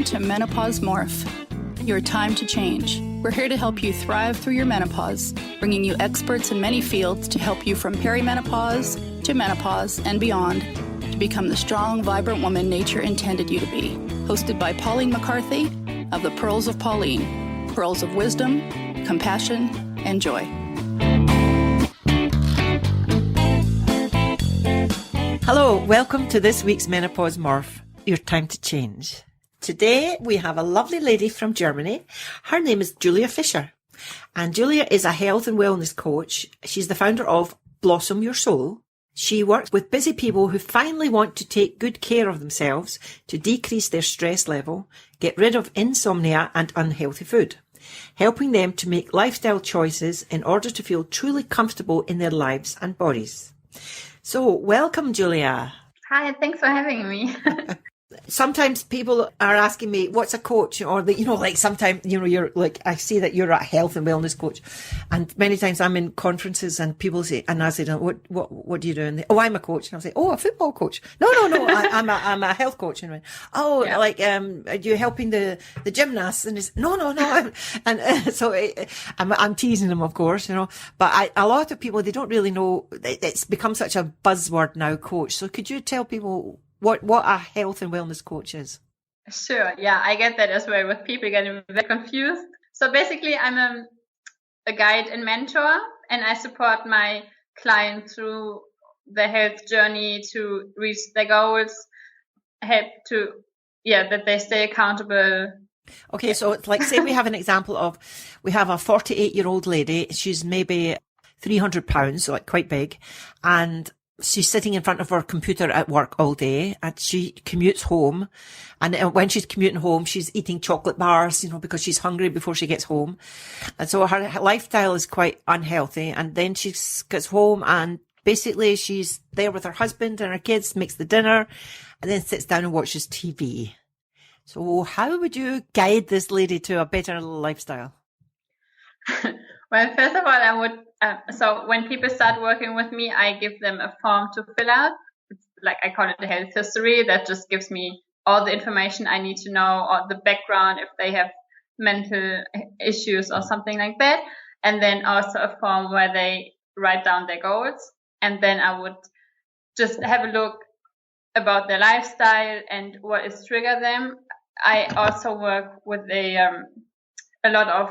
to Menopause Morph, your time to change. We're here to help you thrive through your menopause, bringing you experts in many fields to help you from perimenopause to menopause and beyond to become the strong, vibrant woman nature intended you to be. Hosted by Pauline McCarthy of the Pearls of Pauline, pearls of wisdom, compassion, and joy. Hello, welcome to this week's Menopause Morph, your time to change. Today we have a lovely lady from Germany. Her name is Julia Fischer, and Julia is a health and wellness coach. She's the founder of Blossom Your Soul. She works with busy people who finally want to take good care of themselves to decrease their stress level, get rid of insomnia and unhealthy food, helping them to make lifestyle choices in order to feel truly comfortable in their lives and bodies. So, welcome, Julia. Hi, thanks for having me. Sometimes people are asking me, what's a coach? Or, like sometimes, you're like, I see that you're a health and wellness coach. And many times I'm in conferences and people say, and I say, what do you do? And they, I'm a coach. And I'll say, a football coach. No, I'm a health coach. And are you helping the gymnasts? And it's, no. I'm teasing them, of course, but a lot of people, they don't really know. It's become such a buzzword now, coach. So could you tell people what a health and wellness coach is? Sure. Yeah, I get that as well, with people getting very confused. So basically, I'm a guide and mentor, and I support my clients through their health journey to reach their goals, help to, that they stay accountable. Okay, so it's like, say we have an example of, we have a 48-year-old lady, she's maybe 300 pounds, so like quite big, and she's sitting in front of her computer at work all day, and she commutes home. And when she's commuting home, she's eating chocolate bars, because she's hungry before she gets home. And so her lifestyle is quite unhealthy. And then she gets home and basically she's there with her husband and her kids, makes the dinner, and then sits down and watches TV. So how would you guide this lady to a better lifestyle? Well, first of all, I would, so when people start working with me, I give them a form to fill out. It's like, I call it the health history. That just gives me all the information I need to know, or the background if they have mental issues or something like that. And then also a form where they write down their goals. And then I would just have a look about their lifestyle and what is trigger them. I also work with a lot of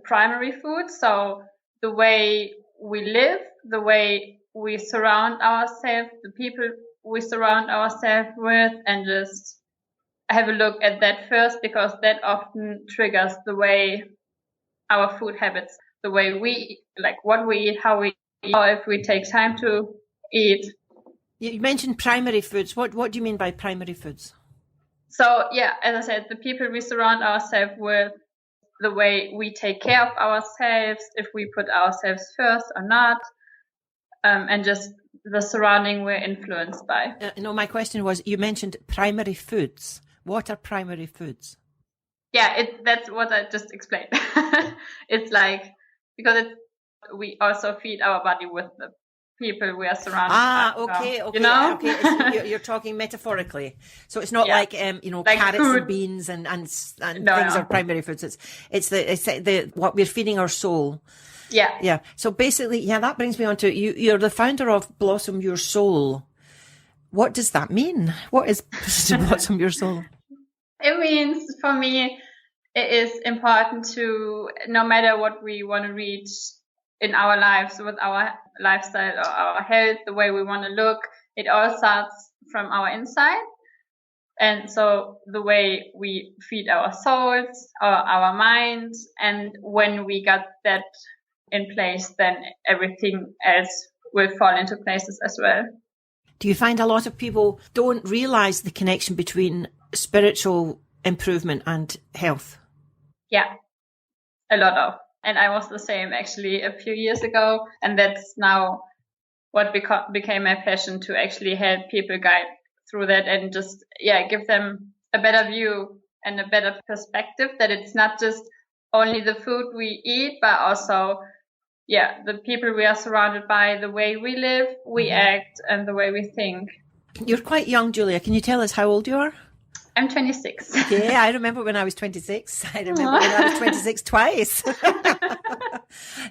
primary food, so the way we live, the way we surround ourselves, the people we surround ourselves with, and just have a look at that first, because that often triggers the way our food habits, the way we eat, like what we eat, how we eat, or if we take time to eat. You mentioned primary foods. What do you mean by primary foods? So, as I said, the people we surround ourselves with, the way we take care of ourselves, if we put ourselves first or not, and just the surrounding we're influenced by. My question was, you mentioned primary foods. What are primary foods? That's what I just explained. It's like, because we also feed our body with the people we are surrounded by. Okay. Okay. You're talking metaphorically. So it's not like carrots food. And beans and things are primary foods. It's the what we're feeding our soul. Yeah. So basically, that brings me on to you're the founder of Blossom Your Soul. What does that mean? What is Blossom Your Soul? It means, for me, it is important to, no matter what we want to reach in our lives with our lifestyle or our health, the way we want to look, it all starts from our inside. And so the way we feed our souls or our minds, and when we got that in place, then everything else will fall into places as well. Do you find a lot of people don't realize the connection between spiritual improvement and health? Yeah, a lot of. And I was the same actually a few years ago. And that's now what became my passion, to actually help people guide through that and just, give them a better view and a better perspective, that it's not just only the food we eat, but also, the people we are surrounded by, the way we live, we act, and the way we think. You're quite young, Julia. Can you tell us how old you are? I'm 26. Yeah, I remember when I was 26. I remember when I was 26 twice.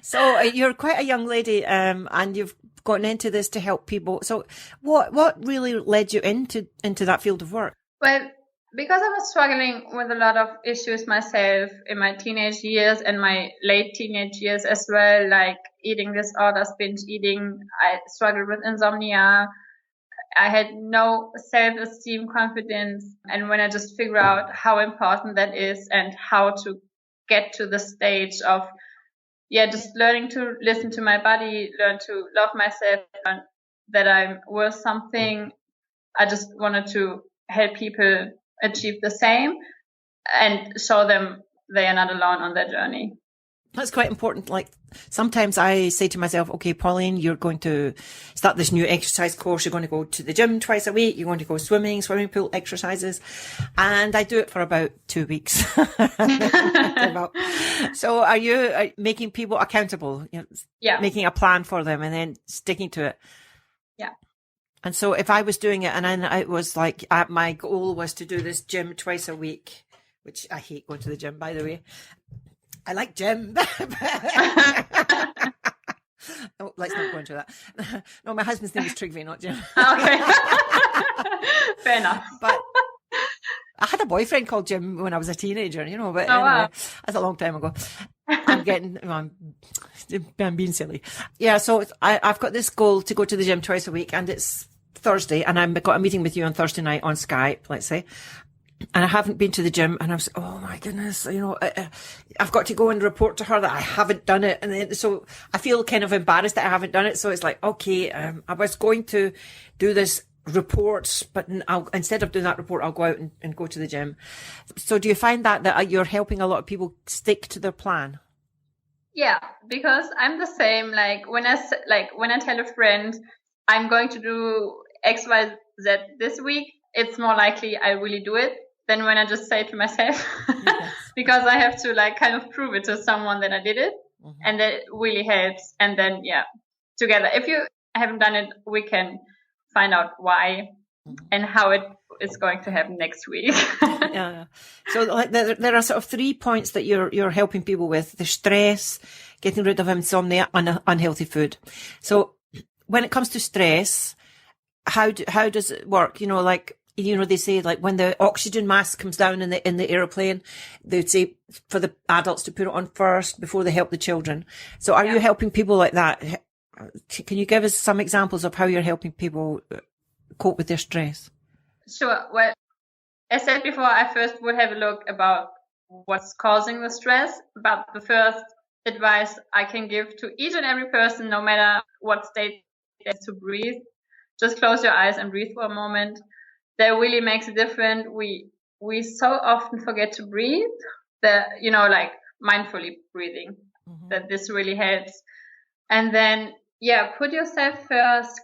So you're quite a young lady, and you've gotten into this to help people. So what really led you into that field of work? Well, because I was struggling with a lot of issues myself in my teenage years and my late teenage years as well, like eating disorders, binge eating. I struggled with insomnia. I had no self-esteem, confidence. And when I just figure out how important that is and how to get to the stage of, just learning to listen to my body, learn to love myself, and that I'm worth something, I just wanted to help people achieve the same and show them they are not alone on their journey. That's quite important. Like sometimes I say to myself, okay, Pauline, you're going to start this new exercise course. You're going to go to the gym twice a week. You're going to go swimming pool exercises. And I do it for about 2 weeks. So are you making people accountable? Making a plan for them and then sticking to it? Yeah. And so if I was doing it and then it was like, my goal was to do this gym twice a week, which I hate going to the gym, by the way. I like gym. Oh, let's not go into that. No, my husband's name is Trygve, not Jim. Okay. Fair enough. But I had a boyfriend called Jim when I was a teenager, but anyway, wow. That's a long time ago. I'm being silly. Yeah, so I've got this goal to go to the gym twice a week, and it's Thursday, and I've got a meeting with you on Thursday night on Skype, let's say. And I haven't been to the gym, and I was, oh my goodness, I've got to go and report to her that I haven't done it. And then, so I feel kind of embarrassed that I haven't done it. So it's like, okay, I was going to do this report, but instead of doing that report, I'll go out and go to the gym. So do you find that you're helping a lot of people stick to their plan? Yeah, because I'm the same. Like when I tell a friend I'm going to do X, Y, Z this week, it's more likely I really do it than when I just say it to myself, yes. Because I have to kind of prove it to someone that I did it, mm-hmm. And that really helps. And then together, if you haven't done it, we can find out why, mm-hmm. and how it is going to happen next week. Yeah. So there are sort of 3 points that you're helping people with: the stress, getting rid of insomnia, and unhealthy food. So when it comes to stress, how does it work? They say when the oxygen mask comes down in the airplane, they'd say for the adults to put it on first before they help the children. So are you helping people like that? Can you give us some examples of how you're helping people cope with their stress? Sure. Well, as said before, I first would have a look about what's causing the stress. But the first advice I can give to each and every person, no matter what state, is to breathe. Just close your eyes and breathe for a moment. That really makes a difference. We so often forget to breathe. Mindfully breathing. Mm-hmm. That this really helps. And then, put yourself first.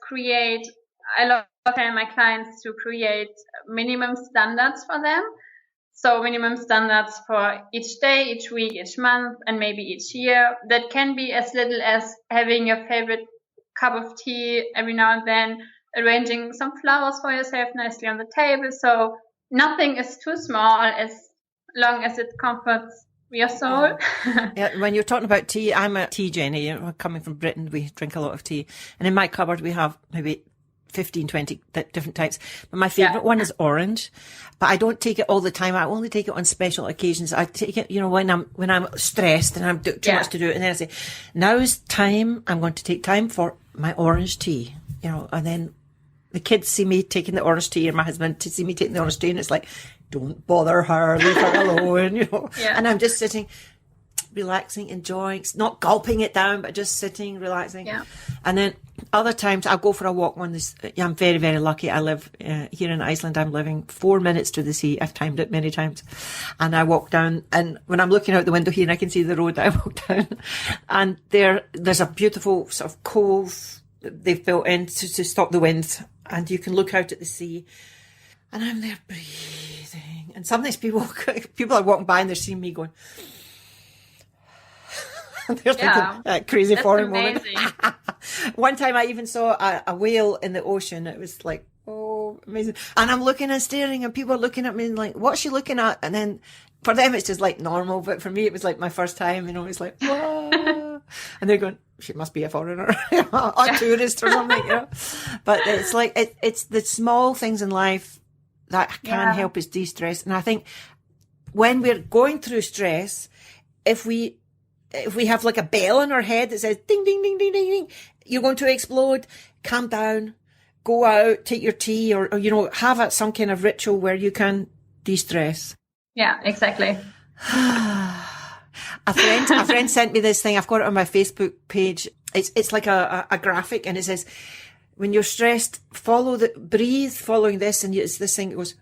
I love telling my clients to create minimum standards for them. So minimum standards for each day, each week, each month, and maybe each year. That can be as little as having your favorite cup of tea every now and then, arranging some flowers for yourself nicely on the table. So nothing is too small as long as it comforts your soul. Yeah, when you're talking about tea, I'm a tea Jenny. Coming from Britain, we drink a lot of tea. And in my cupboard, we have maybe 15, 20 different types. But my favourite one is orange. But I don't take it all the time. I only take it on special occasions. I take it, when I'm stressed and I'm too much to do it. And then I say, now is time. I'm going to take time for my orange tea. And then the kids see me taking the orange tea, and my husband to see me taking the orange tea, and it's like, don't bother her, leave her alone, And I'm just sitting, relaxing, enjoying, not gulping it down, but just sitting, relaxing. Yeah. And then other times I'll go for a walk on this. I'm very, very lucky. I live here in Iceland. I'm living 4 minutes to the sea. I've timed it many times. And I walk down, and when I'm looking out the window here and I can see the road that I walk down, and there's a beautiful sort of cove that they've built in to stop the wind. And you can look out at the sea, and I'm there breathing. And sometimes people are walking by and they're seeing me going, they're thinking that crazy foreign woman. One time I even saw a whale in the ocean. It was like, oh so amazing. And I'm looking and staring, and people are looking at me and like, what's she looking at? And then for them, it's just like normal. But for me, it was like my first time, it's like, whoa. And they're going, she must be a foreigner, a tourist or something, But it's like, it's the small things in life that can help us de-stress. And I think when we're going through stress, if we have like a bell in our head that says ding, ding, ding, ding, ding, ding, you're going to explode, calm down, go out, take your tea, or have some kind of ritual where you can de-stress. Yeah, exactly. A friend sent me this thing. I've got it on my Facebook page. It's like a graphic, and it says, when you're stressed, breathe following this, and it's this thing that goes,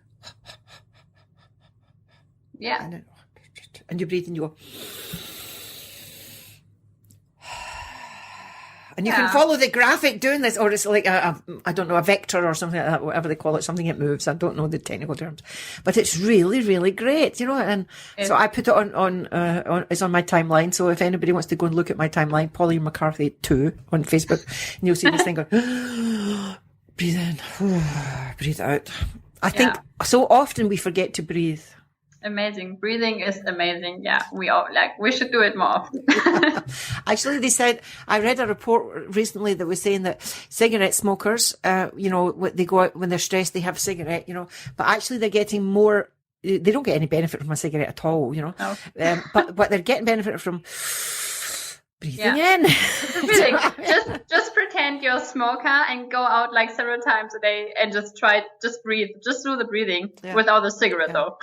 yeah, and you breathe and you go, and you can follow the graphic doing this, or it's like I don't know, a vector or something like that, whatever they call it, something that moves. I don't know the technical terms, but it's really, really great, And so I put it on it's on my timeline. So if anybody wants to go and look at my timeline, Pauline McCarthy 2 on Facebook, and you'll see this thing going, breathe in, breathe out. I think so often we forget to breathe. Amazing. Breathing is amazing. Yeah, we should do it more often. Actually, they said, I read a report recently that was saying that cigarette smokers, they go out when they're stressed, they have a cigarette, but actually they're getting more, they don't get any benefit from a cigarette at all, No. But they're getting benefit from breathing in. Breathing. Just pretend you're a smoker and go out like several times a day and just breathe. Just do the breathing without the cigarette though.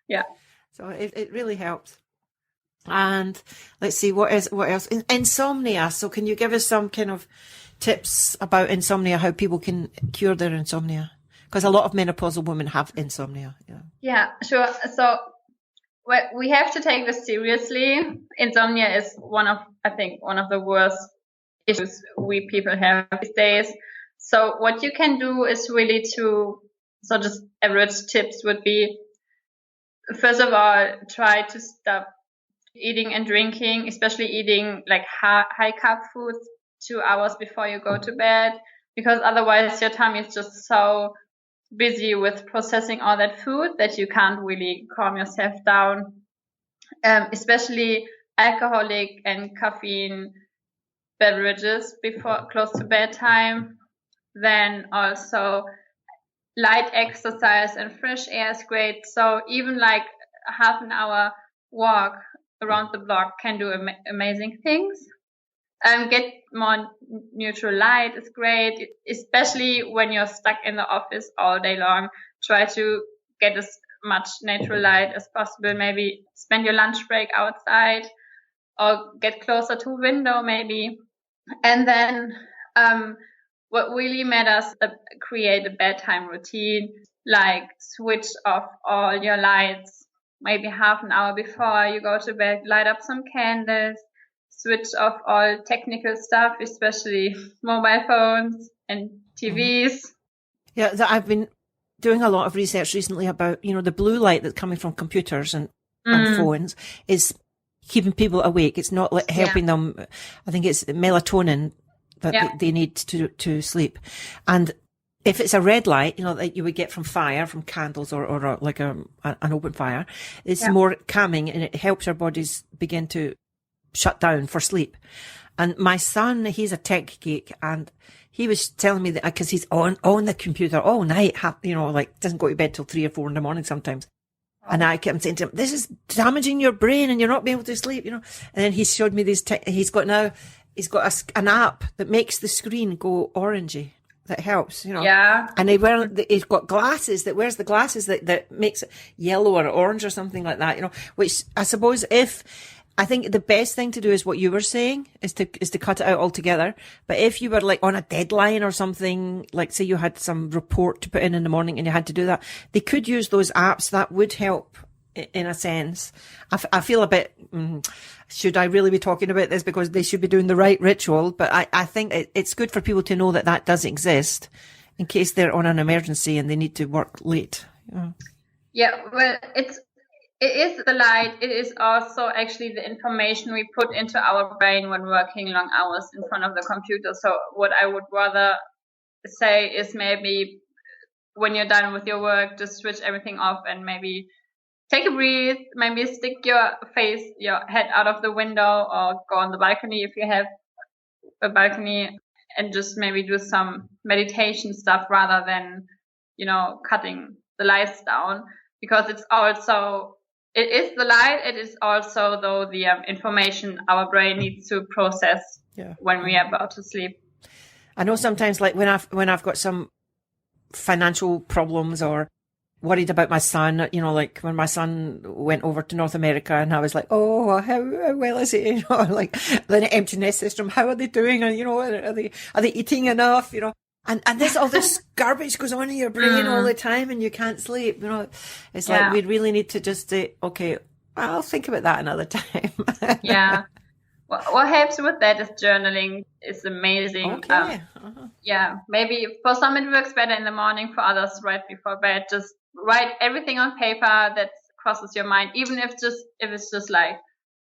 Yeah. So it really helps. And let's see, what else? Insomnia. So can you give us some kind of tips about insomnia, how people can cure their insomnia? Because a lot of menopausal women have insomnia. Yeah, sure. So we have to take this seriously. Insomnia is one of the worst issues we people have these days. So what you can do is really just average tips would be, first of all, try to stop eating and drinking, especially eating like high carb foods 2 hours before you go to bed, because otherwise your tummy is just so busy with processing all that food that you can't really calm yourself down. Especially alcoholic and caffeine beverages before close to bedtime. Then also light exercise and fresh air is great. So even like half an hour walk around the block can do amazing things. Get more neutral light is great, especially when you're stuck in the office all day long. Try to get as much natural light as possible. Maybe spend your lunch break outside or get closer to a window maybe. And then what really matters, create a bedtime routine, like switch off all your lights maybe half an hour before you go to bed, light up some candles, switch off all technical stuff, especially mobile phones and TVs. Yeah, I've been doing a lot of research recently about, the blue light that's coming from computers and phones is keeping people awake. It's not like helping them. I think it's melatonin that they need to sleep. And if it's a red light, that you would get from candles or like an open fire, it's more calming and it helps our bodies begin to shut down for sleep. And my son, he's a tech geek, and he was telling me that because he's on the computer all night, doesn't go to bed till 3 or 4 in the morning sometimes. And I kept saying to him, this is damaging your brain and you're not being able to sleep, And then he showed me he's got an app that makes the screen go orangey. That helps, Yeah. And he's got glasses that wears the glasses that makes it yellow or orange or something like that, which I suppose I think the best thing to do is what you were saying, is to cut it out altogether. But if you were like on a deadline or something, like say you had some report to put in the morning and you had to do that, they could use those apps. That would help in a sense. I feel a bit, should I really be talking about this, because they should be doing the right ritual? But I think it's good for people to know that does exist in case they're on an emergency and they need to work late. Yeah, well, it is the light. It is also actually the information we put into our brain when working long hours in front of the computer. So what I would rather say is maybe when you're done with your work, just switch everything off and maybe take a breathe, maybe stick your head out of the window or go on the balcony if you have a balcony and just maybe do some meditation stuff rather than, cutting the lights down, because it is the light. It is also though the information our brain needs to process when we are about to sleep. I know sometimes like when I've got some financial problems or worried about my son, like when my son went over to North America and I was like, oh, how well is he? Like the empty nest system, how are they doing? And, are they eating enough? And all this garbage goes on in your brain all the time and you can't sleep. It's like we really need to just say, okay, I'll think about that another time. Yeah. What helps with that is journaling. It's amazing. Okay. Yeah, maybe for some it works better in the morning. For others, right before bed, just write everything on paper that crosses your mind. Even if it's just like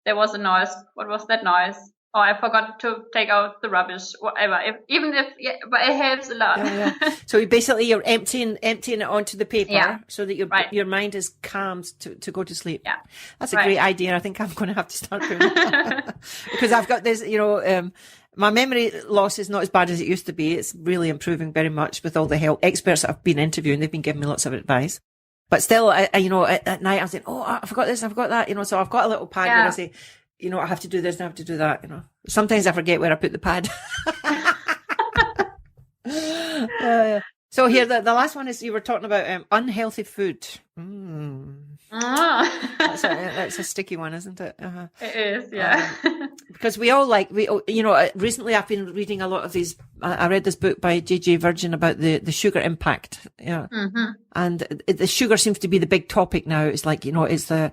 there was a noise. What was that noise? Or I forgot to take out the rubbish. Whatever. But it helps a lot. Yeah. So basically, you're emptying it onto the paper so that your mind is calmed to go to sleep. Yeah, that's a great idea. I think I'm going to have to start doing that because I've got this. My memory loss is not as bad as it used to be. It's really improving very much with all the help. Experts that I've been interviewing, they've been giving me lots of advice. But still, at night, I'm saying, oh, I forgot this, I forgot that, so I've got a little pad where I say, I have to do this and I have to do that, Sometimes I forget where I put the pad. So here, the last one is you were talking about unhealthy food. That's a sticky one, isn't it? It is, yeah. Because recently I've been reading a lot of these. I read this book by J.J. Virgin about the sugar impact. Yeah. Mm-hmm. And the sugar seems to be the big topic now. It's like, it's the,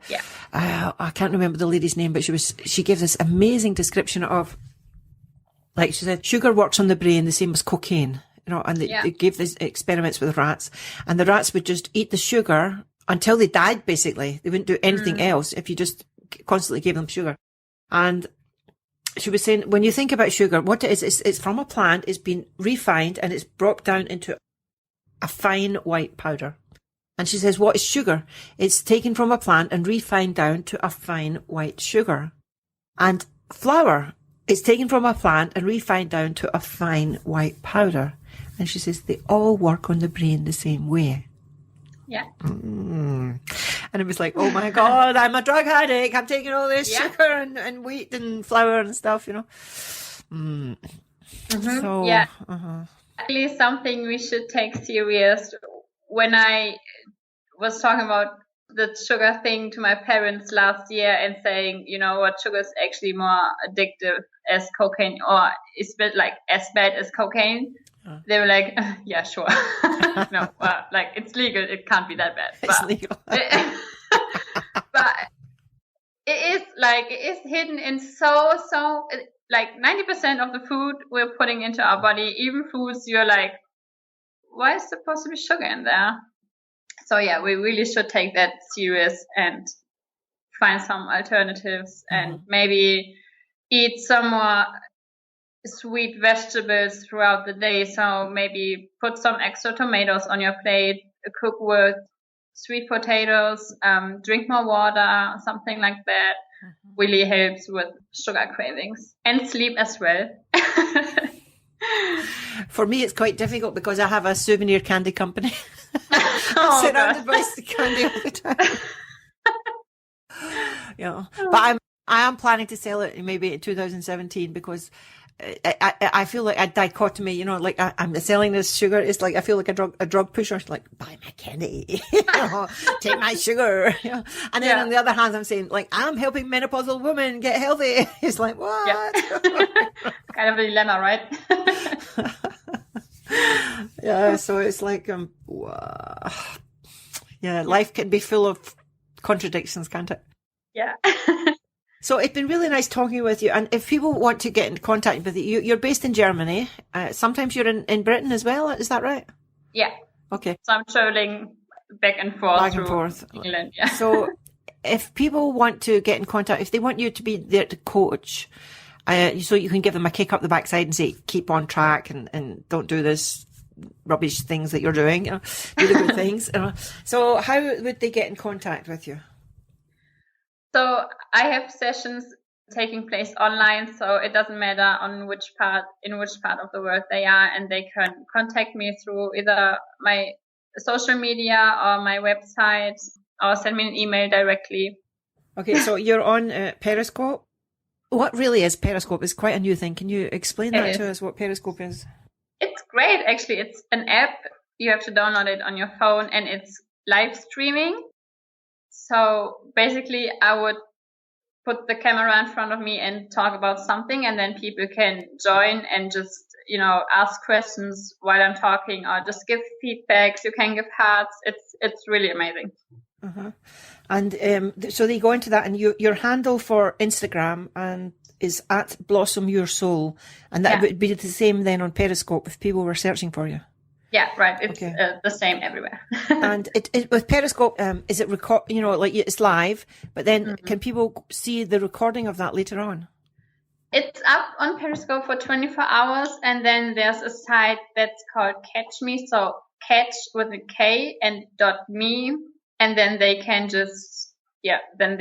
I can't remember the lady's name, but she gave this amazing description of, like she said, sugar works on the brain the same as cocaine. And they gave these experiments with rats, and the rats would just eat the sugar until they died, basically. They wouldn't do anything else if you just constantly gave them sugar. And she was saying, when you think about sugar, what it is, it's from a plant, it's been refined, and it's brought down into a fine white powder. And she says, what is sugar? It's taken from a plant and refined down to a fine white sugar. And flour, it's taken from a plant and refined down to a fine white powder. And she says, they all work on the brain the same way. Yeah. And it was like, oh my God, I'm a drug addict. I'm taking all this sugar and wheat and flour and stuff, Mm-hmm. So, actually something we should take serious. When I was talking about the sugar thing to my parents last year and saying, what, sugar is actually more addictive as cocaine, or is it like as bad as cocaine? They were like, yeah, sure. No, well, like it's legal. It can't be that bad. It's legal. But it is hidden in so like 90% of the food we're putting into our body, even foods you're like, why is there supposed to be sugar in there? So yeah, we really should take that serious and find some alternatives and maybe eat some more sweet vegetables throughout the day. So maybe put some extra tomatoes on your plate, cook with sweet potatoes, drink more water, something like that. Really helps with sugar cravings and sleep as well. For me, it's quite difficult because I have a souvenir candy company. I'm surrounded by candy all the time. But I am planning to sell it maybe in 2017 because I feel like a dichotomy, like I'm selling this sugar. It's like I feel like a drug pusher. It's like, buy my candy, take my sugar. And then on the other hand, I'm saying like I'm helping menopausal women get healthy. It's like what? Yeah. Kind of a dilemma, right? So it's like life can be full of contradictions, can't it? Yeah. So it's been really nice talking with you. And if people want to get in contact with you, you're based in Germany. Sometimes you're in Britain as well. Is that right? Yeah. Okay. So I'm traveling back and forth. England. Yeah. So if people want to get in contact, if they want you to be there to coach, so you can give them a kick up the backside and say, keep on track and don't do this rubbish things that you're doing, do the good things. So how would they get in contact with you? So I have sessions taking place online, so it doesn't matter in which part of the world they are, and they can contact me through either my social media or my website, or send me an email directly. Okay, so you're on Periscope. What really is Periscope? It's quite a new thing. Can you explain that to us, what Periscope is? It's great, actually. It's an app. You have to download it on your phone, and it's live streaming. So basically, I would put the camera in front of me and talk about something, and then people can join and just, ask questions while I'm talking, or just give feedbacks. You can give hearts. It's really amazing. Uh-huh. And so they go into that, and your handle for Instagram is at Blossom Your Soul, and that would be the same then on Periscope if people were searching for you. Yeah, right. It's the same everywhere. And it with Periscope, is it record? It's live, but then can people see the recording of that later on? It's up on Periscope for 24 hours, and then there's a site that's called Catch Me. So catch with a K and .me, and then they can just then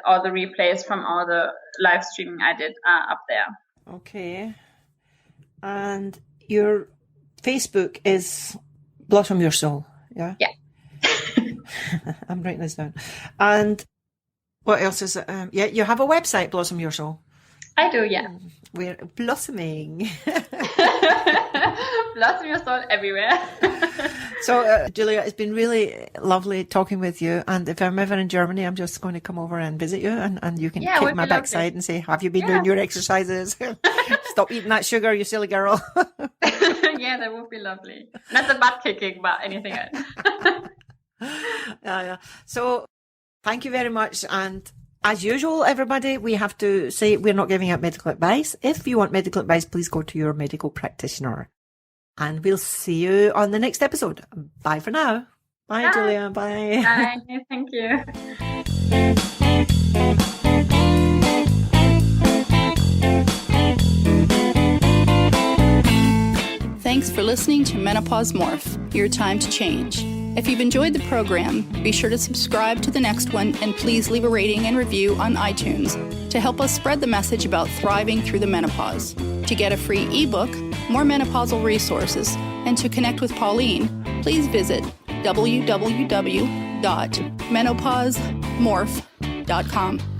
all the replays from all the live streaming I did are up there. Okay, and your Facebook is Blossom Your Soul, yeah? Yeah. I'm writing this down. And what else is it? You have a website, Blossom Your Soul. I do, yeah. We're blossoming. Blossom Your Soul everywhere. So, Julia, it's been really lovely talking with you. And if I'm ever in Germany, I'm just going to come over and visit you, and you can kick my backside and say, have you been doing your exercises? Stop eating that sugar, you silly girl. Yeah, that would be lovely. Not the butt kicking, but anything else. Yeah. So thank you very much. And as usual, everybody, we have to say we're not giving out medical advice. If you want medical advice, please go to your medical practitioner. And we'll see you on the next episode. Bye for now. Bye. Julia. Bye. Bye. Thank you. Thanks for listening to Menopause Morph, your time to change. If you've enjoyed the program, be sure to subscribe to the next one, and please leave a rating and review on iTunes to help us spread the message about thriving through the menopause. To get a free ebook, more menopausal resources, and to connect with Pauline, please visit www.menopausemorph.com.